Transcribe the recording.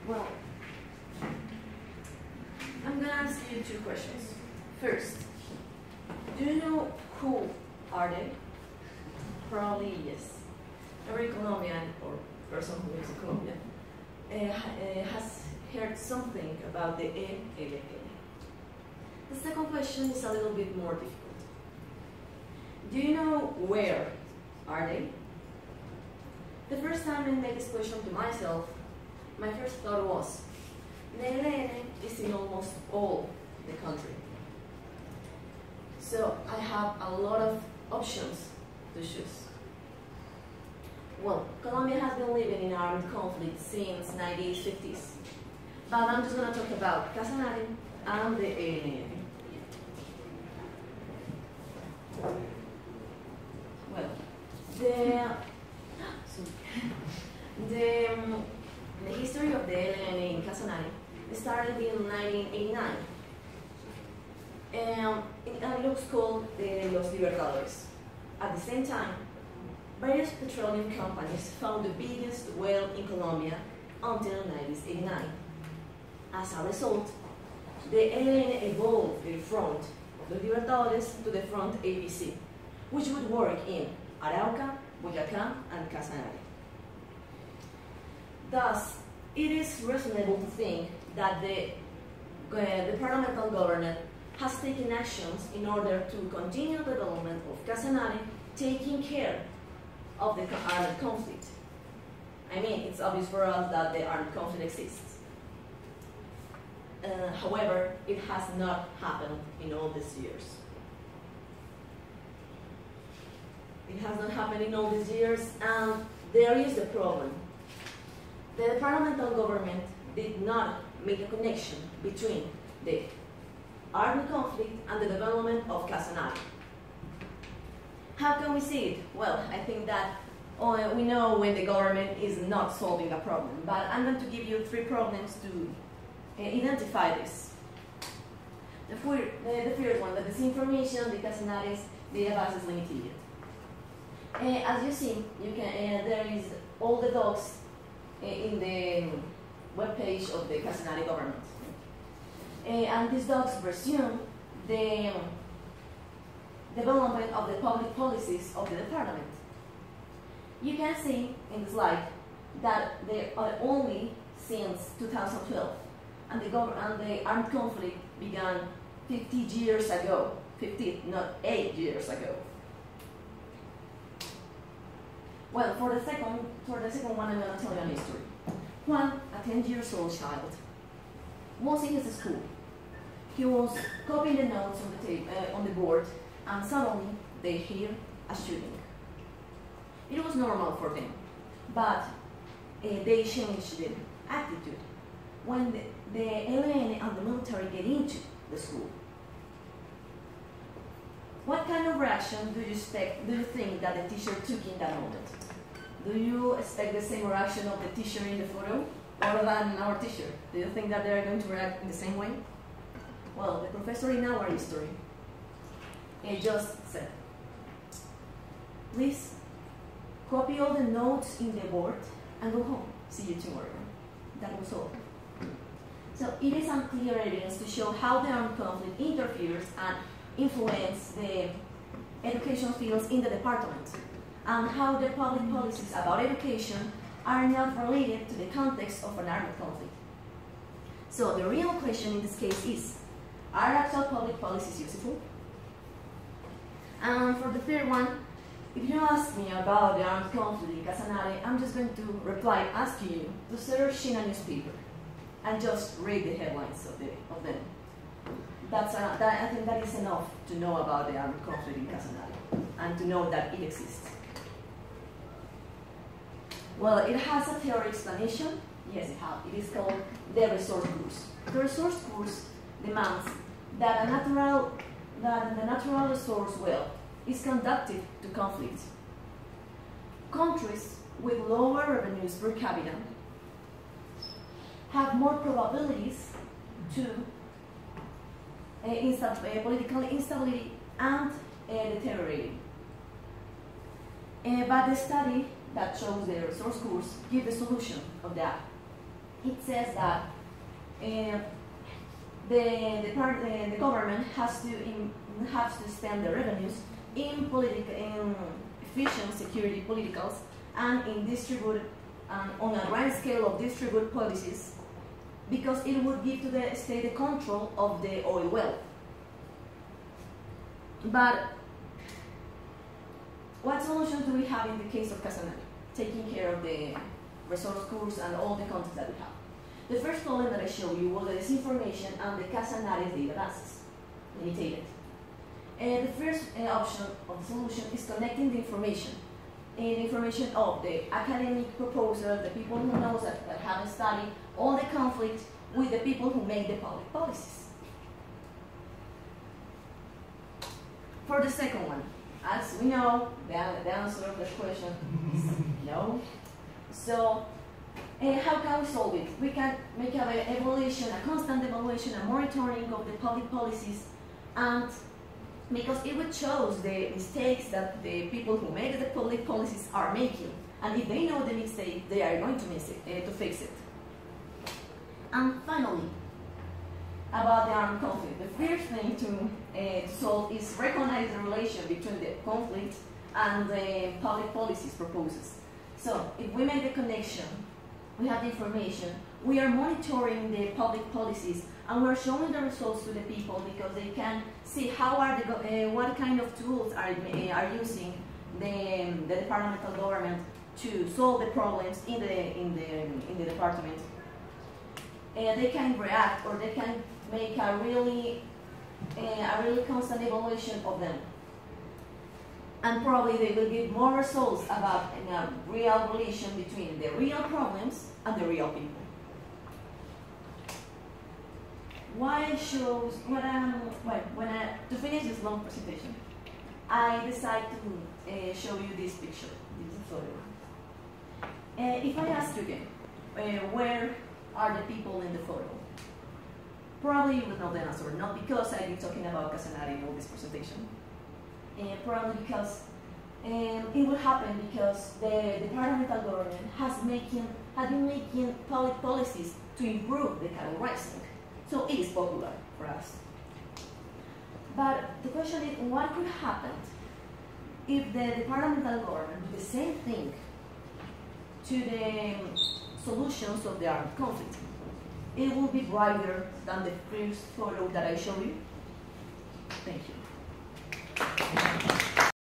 Well, I'm gonna ask you two questions. First, do you know who are they? Probably yes. Every Colombian or person who lives in Colombia has heard something about the ELN. The second question is a little bit more difficult. Do you know where are they? The first time I made this question to myself, my first thought was, the ELN is in almost all the country. So I have a lot of options to choose. Well, Colombia has been living in armed conflict since 1950s. But I'm just going to talk about Casanare and the ELN. Well, the history of the ELN in Casanare started in 1989. It was called Los Libertadores. At the same time, various petroleum companies found the biggest well in Colombia until 1989. As a result, the ELN evolved the front of the Libertadores to the front ABC, which would work in Arauca, Boyacá, and Casanare. Thus, it is reasonable to think that the departmental government has taken actions in order to continue the development of Casanare, taking care of the armed conflict. I mean, it's obvious for us that the armed conflict exists. However, it has not happened in all these years. It has not happened in all these years, and there is the problem. The departmental government did not make a connection between the armed conflict and the development of Casanare. How can we see it? Well, I think that we know when the government is not solving a problem, but I'm going to give you three problems to identify this. The first one, the disinformation, the Casanare's database is limited. As you see, there is all the docs in the webpage of the Casanare government. And these docs resume the development of the public policies of the department. You can see in the slide that they are only since 2012, and the armed conflict began 50 years ago. 50, not 8 years ago. Well, for the second one, I'm going to tell you a history. Juan, a 10-year-old child, was in his school. He was copying the notes on the board, and suddenly they hear a shooting. It was normal for them, but they changed their attitude when the ELN and the military get into the school. What kind of reaction do you think that the teacher took in that moment? Do you expect the same reaction of the teacher in the photo, or than our teacher? Do you think that they're going to react in the same way? Well, the professor in our history just said, please copy all the notes in the board and go home. See you tomorrow. That was all. So it is unclear evidence to show how the armed conflict interferes and influences the education fields in the department, and how the public policies about education are not related to the context of an armed conflict. So the real question in this case is, are actual public policies useful? And for the third one, if you ask me about the armed conflict in Casanare, I'm just going to reply asking you to search in a newspaper and just read the headlines of them. I think that is enough to know about the armed conflict in Casanare and to know that it exists. Well, it has a theory explanation. Yes, it has. It is called the resource course. The resource course demands that the natural resource well is conductive to conflict. Countries with lower revenues per capita have more probabilities to political instability and deteriorating. But the study that shows the resource course gives the solution of that. it says that the government has to spend the revenues in efficient security politicals and in distribute on a grand scale of distribute policies, because it would give to the state the control of the oil well. But what solutions do we have in the case of Casanare, taking care of the resource curves and all the content that we have? The first problem that I showed you was the disinformation and the Casanare's databases. Let me take it. The first option of the solution is connecting the information of the academic proposal, the people who knows that have studied all the conflict, with the people who make the public policies. For the second one, as we know, the answer of the question is no. So, how can we solve it? We can make an evaluation, a constant evaluation, a monitoring of the public policies, and because it would show the mistakes that the people who make the public policies are making, and if they know the mistake, they are going to fix it. And finally, about the armed conflict, the first thing to solve is recognize the relation between the conflict and the public policies proposals. So, if we make the connection, we have the information, we are monitoring the public policies, and we're showing the results to the people because they can see how are what kind of tools are using the departmental government to solve the problems in the department. They can react, or they can make a really constant evaluation of them. And probably they will give more results about a real relation between the real problems and the real people. To finish this long presentation, I decided to show you this picture. This is a photo. If I ask you again, where are the people in the photo? Probably you would know the answer, not because I've been talking about Casanare in all this presentation. Probably because it will happen because the departmental government has been making public policies to improve the cattle rising. So it is popular for us. But the question is, what could happen if the departmental government did the same thing to the solutions of the armed conflict? It will be brighter than the first photo that I showed you. Thank you.